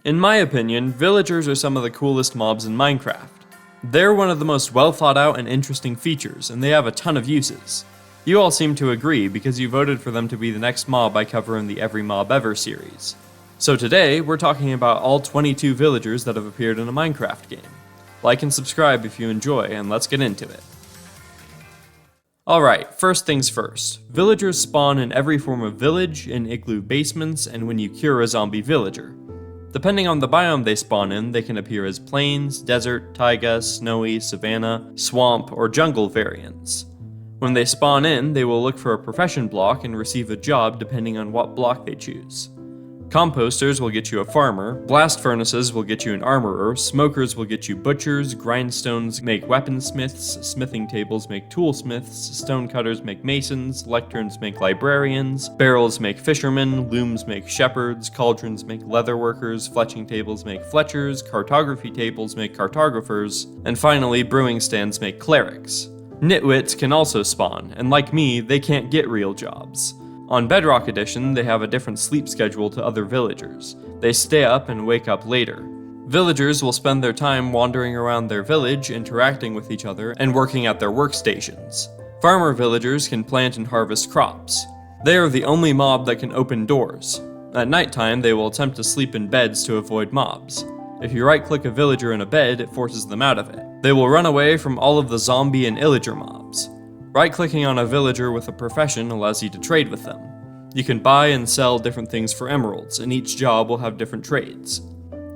In my opinion, villagers are some of the coolest mobs in Minecraft. They're one of the most well thought out and interesting features, and they have a ton of uses. You all seem to agree because you voted for them to be the next mob I cover in the Every Mob Ever series. So today, we're talking about all 22 villagers that have appeared in a Minecraft game. Like and subscribe if you enjoy, and let's get into it. Alright, first things first. Villagers spawn in every form of village, in igloo basements, and when you cure a zombie villager. Depending on the biome they spawn in, they can appear as plains, desert, taiga, snowy, savanna, swamp, or jungle variants. When they spawn in, they will look for a profession block and receive a job depending on what block they choose. Composters will get you a farmer, blast furnaces will get you an armorer, smokers will get you butchers, grindstones make weaponsmiths, smithing tables make toolsmiths, stonecutters make masons, lecterns make librarians, barrels make fishermen, looms make shepherds, cauldrons make leatherworkers, fletching tables make fletchers, cartography tables make cartographers, and finally brewing stands make clerics. Nitwits can also spawn, and like me, they can't get real jobs. On Bedrock Edition, they have a different sleep schedule to other villagers. They stay up and wake up later. Villagers will spend their time wandering around their village, interacting with each other, and working at their workstations. Farmer villagers can plant and harvest crops. They are the only mob that can open doors. At nighttime, they will attempt to sleep in beds to avoid mobs. If you right-click a villager in a bed, it forces them out of it. They will run away from all of the zombie and illager mobs. Right-clicking on a villager with a profession allows you to trade with them. You can buy and sell different things for emeralds, and each job will have different trades.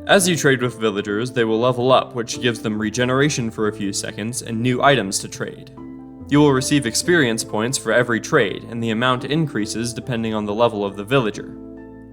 As you trade with villagers, they will level up, which gives them regeneration for a few seconds and new items to trade. You will receive experience points for every trade, and the amount increases depending on the level of the villager.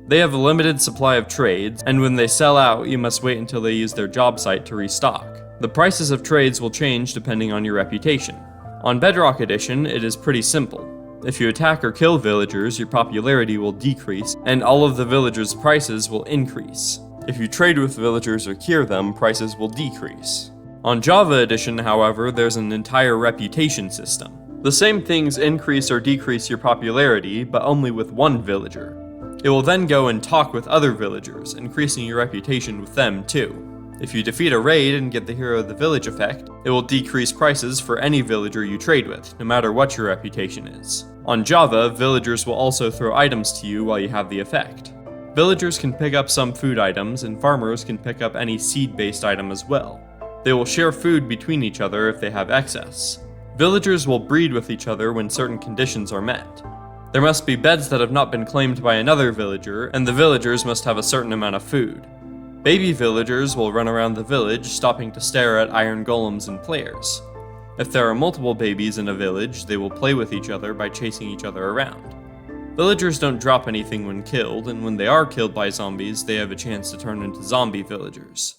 They have a limited supply of trades, and when they sell out, you must wait until they use their job site to restock. The prices of trades will change depending on your reputation. On Bedrock Edition, it is pretty simple. If you attack or kill villagers, your popularity will decrease, and all of the villagers' prices will increase. If you trade with villagers or cure them, prices will decrease. On Java Edition, however, there's an entire reputation system. The same things increase or decrease your popularity, but only with one villager. It will then go and talk with other villagers, increasing your reputation with them too. If you defeat a raid and get the Hero of the Village effect, it will decrease prices for any villager you trade with, no matter what your reputation is. On Java, villagers will also throw items to you while you have the effect. Villagers can pick up some food items, and farmers can pick up any seed-based item as well. They will share food between each other if they have excess. Villagers will breed with each other when certain conditions are met. There must be beds that have not been claimed by another villager, and the villagers must have a certain amount of food. Baby villagers will run around the village, stopping to stare at iron golems and players. If there are multiple babies in a village, they will play with each other by chasing each other around. Villagers don't drop anything when killed, and when they are killed by zombies, they have a chance to turn into zombie villagers.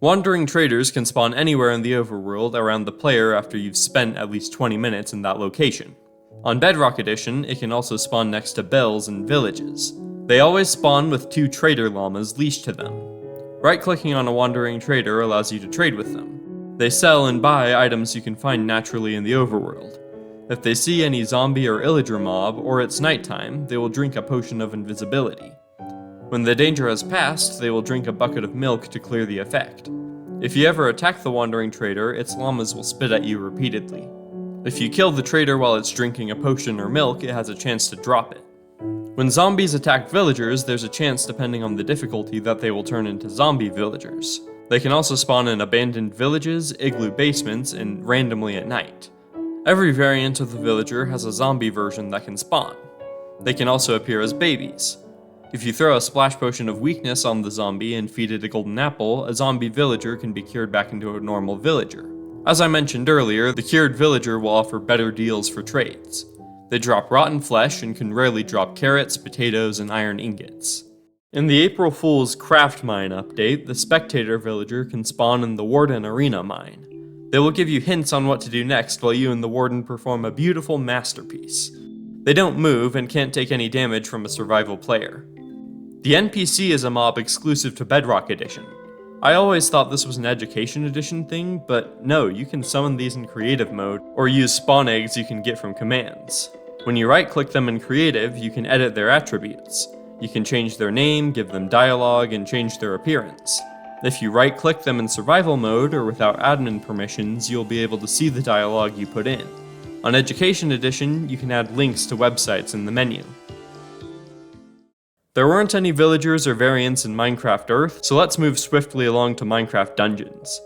Wandering traders can spawn anywhere in the overworld around the player after you've spent at least 20 minutes in that location. On Bedrock Edition, it can also spawn next to bells in villages. They always spawn with 2 trader llamas leashed to them. Right-clicking on a wandering trader allows you to trade with them. They sell and buy items you can find naturally in the overworld. If they see any zombie or illager mob, or it's nighttime, they will drink a potion of invisibility. When the danger has passed, they will drink a bucket of milk to clear the effect. If you ever attack the wandering trader, its llamas will spit at you repeatedly. If you kill the trader while it's drinking a potion or milk, it has a chance to drop it. When zombies attack villagers, there's a chance depending on the difficulty that they will turn into zombie villagers. They can also spawn in abandoned villages, igloo basements, and randomly at night. Every variant of the villager has a zombie version that can spawn. They can also appear as babies. If you throw a splash potion of weakness on the zombie and feed it a golden apple, a zombie villager can be cured back into a normal villager. As I mentioned earlier, the cured villager will offer better deals for trades. They drop rotten flesh and can rarely drop carrots, potatoes, and iron ingots. In the April Fool's Craft Mine update, the Spectator Villager can spawn in the Warden Arena Mine. They will give you hints on what to do next while you and the Warden perform a beautiful masterpiece. They don't move and can't take any damage from a survival player. The NPC is a mob exclusive to Bedrock Edition. I always thought this was an Education Edition thing, but no, you can summon these in creative mode, or use spawn eggs you can get from commands. When you right-click them in creative, you can edit their attributes. You can change their name, give them dialogue, and change their appearance. If you right-click them in survival mode or without admin permissions, you'll be able to see the dialogue you put in. On Education Edition, you can add links to websites in the menu. There weren't any villagers or variants in Minecraft Earth, so let's move swiftly along to Minecraft Dungeons.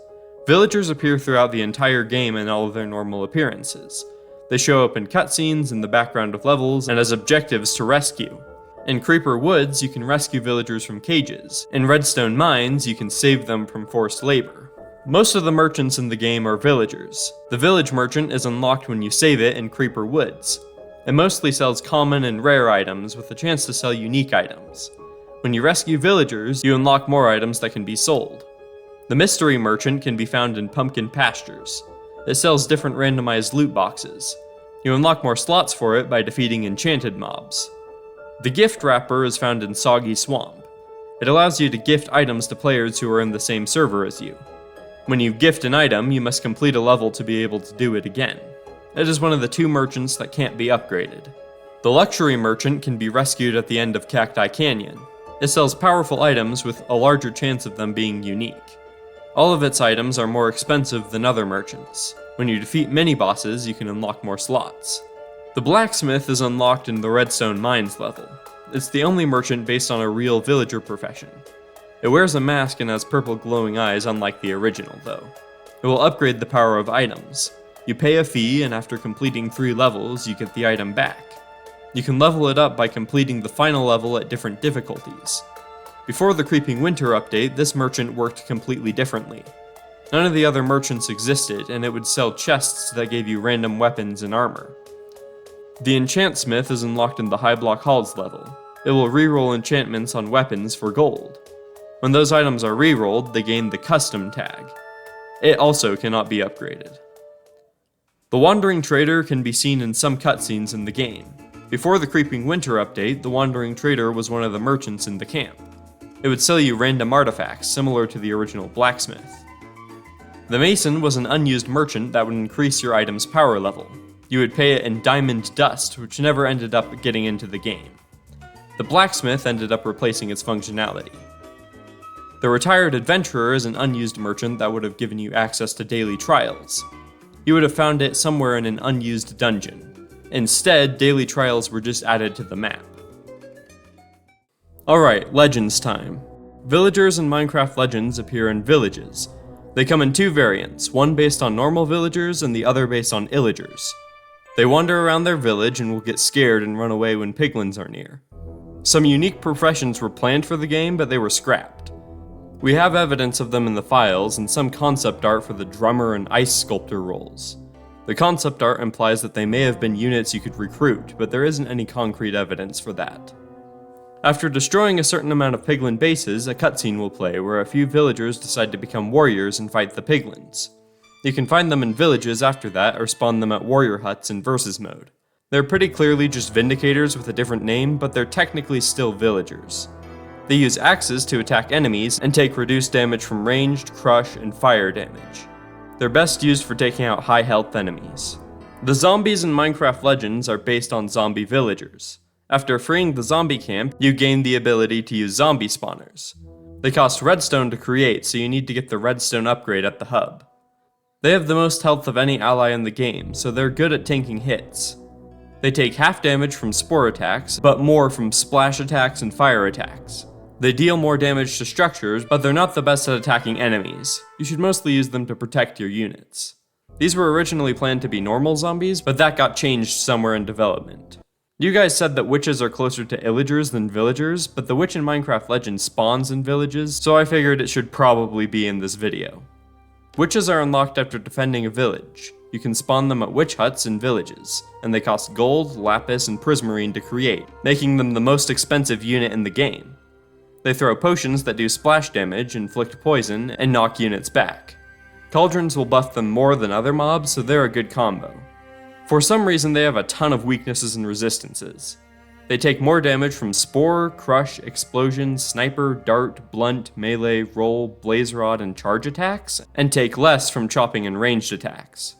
Villagers appear throughout the entire game in all of their normal appearances. They show up in cutscenes, in the background of levels, and as objectives to rescue. In Creeper Woods, you can rescue villagers from cages. In Redstone Mines, you can save them from forced labor. Most of the merchants in the game are villagers. The village merchant is unlocked when you save it in Creeper Woods. It mostly sells common and rare items with a chance to sell unique items. When you rescue villagers, you unlock more items that can be sold. The mystery merchant can be found in Pumpkin Pastures. It sells different randomized loot boxes. You unlock more slots for it by defeating enchanted mobs. The gift wrapper is found in Soggy Swamp. It allows you to gift items to players who are in the same server as you. When you gift an item, you must complete a level to be able to do it again. It is one of the 2 merchants that can't be upgraded. The luxury merchant can be rescued at the end of Cacti Canyon. It sells powerful items with a larger chance of them being unique. All of its items are more expensive than other merchants. When you defeat mini-bosses, you can unlock more slots. The blacksmith is unlocked in the Redstone Mines level. It's the only merchant based on a real villager profession. It wears a mask and has purple glowing eyes, unlike the original though. It will upgrade the power of items. You pay a fee, and after completing 3 levels, you get the item back. You can level it up by completing the final level at different difficulties. Before the Creeping Winter update, this merchant worked completely differently. None of the other merchants existed, and it would sell chests that gave you random weapons and armor. The Enchantsmith is unlocked in the High Block Halls level. It will reroll enchantments on weapons for gold. When those items are rerolled, they gain the Custom tag. It also cannot be upgraded. The Wandering Trader can be seen in some cutscenes in the game. Before the Creeping Winter update, the Wandering Trader was one of the merchants in the camp. It would sell you random artifacts, similar to the original blacksmith. The Mason was an unused merchant that would increase your item's power level. You would pay it in diamond dust, which never ended up getting into the game. The blacksmith ended up replacing its functionality. The Retired Adventurer is an unused merchant that would have given you access to daily trials. You would have found it somewhere in an unused dungeon. Instead, daily trials were just added to the map. Alright, Legends time. Villagers in Minecraft Legends appear in villages. They come in 2 variants, one based on normal villagers and the other based on illagers. They wander around their village and will get scared and run away when piglins are near. Some unique professions were planned for the game, but they were scrapped. We have evidence of them in the files and some concept art for the drummer and ice sculptor roles. The concept art implies that they may have been units you could recruit, but there isn't any concrete evidence for that. After destroying a certain amount of piglin bases, a cutscene will play where a few villagers decide to become warriors and fight the piglins. You can find them in villages after that, or spawn them at warrior huts in versus mode. They're pretty clearly just Vindicators with a different name, but they're technically still villagers. They use axes to attack enemies and take reduced damage from ranged, crush, and fire damage. They're best used for taking out high health enemies. The zombies in Minecraft Legends are based on zombie villagers. After freeing the zombie camp, you gain the ability to use zombie spawners. They cost redstone to create, so you need to get the redstone upgrade at the hub. They have the most health of any ally in the game, so they're good at tanking hits. They take half damage from spore attacks, but more from splash attacks and fire attacks. They deal more damage to structures, but they're not the best at attacking enemies. You should mostly use them to protect your units. These were originally planned to be normal zombies, but that got changed somewhere in development. You guys said that witches are closer to illagers than villagers, but the witch in Minecraft Legends spawns in villages, so I figured it should probably be in this video. Witches are unlocked after defending a village. You can spawn them at witch huts in villages, and they cost gold, lapis, and prismarine to create, making them the most expensive unit in the game. They throw potions that do splash damage, inflict poison, and knock units back. Cauldrons will buff them more than other mobs, so they're a good combo. For some reason, they have a ton of weaknesses and resistances. They take more damage from Spore, Crush, Explosion, Sniper, Dart, Blunt, Melee, Roll, Blaze Rod, and Charge attacks, and take less from chopping and ranged attacks.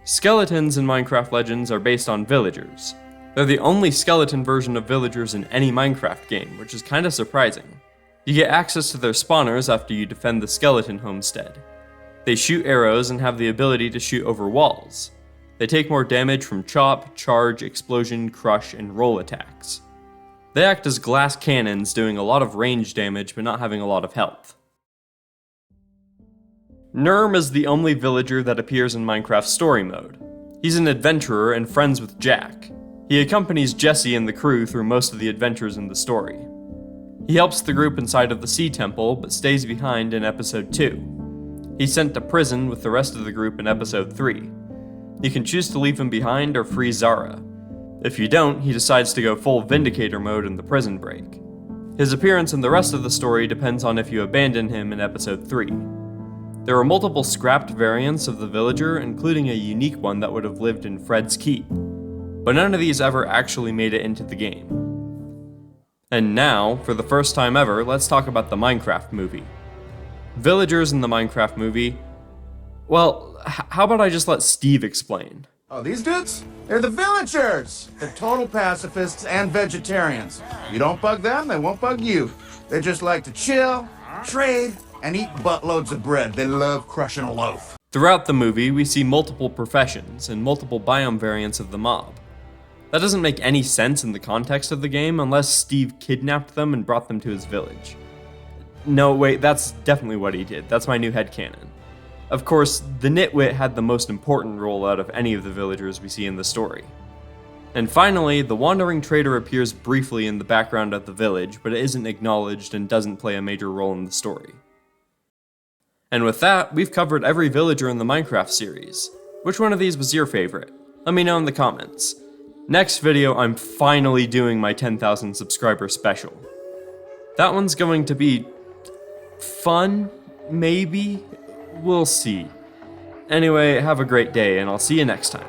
Skeletons in Minecraft Legends are based on villagers. They're the only skeleton version of villagers in any Minecraft game, which is kinda surprising. You get access to their spawners after you defend the skeleton homestead. They shoot arrows and have the ability to shoot over walls. They take more damage from chop, charge, explosion, crush, and roll attacks. They act as glass cannons, doing a lot of range damage but not having a lot of health. Nurm is the only villager that appears in Minecraft story mode. He's an adventurer and friends with Jack. He accompanies Jesse and the crew through most of the adventures in the story. He helps the group inside of the Sea Temple, but stays behind in episode 2. He's sent to prison with the rest of the group in episode 3. You can choose to leave him behind or free Zara. If you don't, he decides to go full Vindicator mode in the prison break. His appearance in the rest of the story depends on if you abandon him in episode 3. There are multiple scrapped variants of the villager, including a unique one that would have lived in Fred's Keep, but none of these ever actually made it into the game. And now, for the first time ever, let's talk about the Minecraft movie. Villagers in the Minecraft movie... Well, how about I just let Steve explain? Oh, these dudes? They're the villagers! They're total pacifists and vegetarians. You don't bug them, they won't bug you. They just like to chill, trade, and eat buttloads of bread. They love crushing a loaf. Throughout the movie, we see multiple professions and multiple biome variants of the mob. That doesn't make any sense in the context of the game unless Steve kidnapped them and brought them to his village. No, wait, that's definitely what he did. That's my new headcanon. Of course, the Nitwit had the most important role out of any of the villagers we see in the story. And finally, the Wandering Trader appears briefly in the background of the village, but it isn't acknowledged and doesn't play a major role in the story. And with that, we've covered every villager in the Minecraft series. Which one of these was your favorite? Let me know in the comments. Next video, I'm finally doing my 10,000 subscriber special. That one's going to be fun, maybe? We'll see. Anyway, have a great day, and I'll see you next time.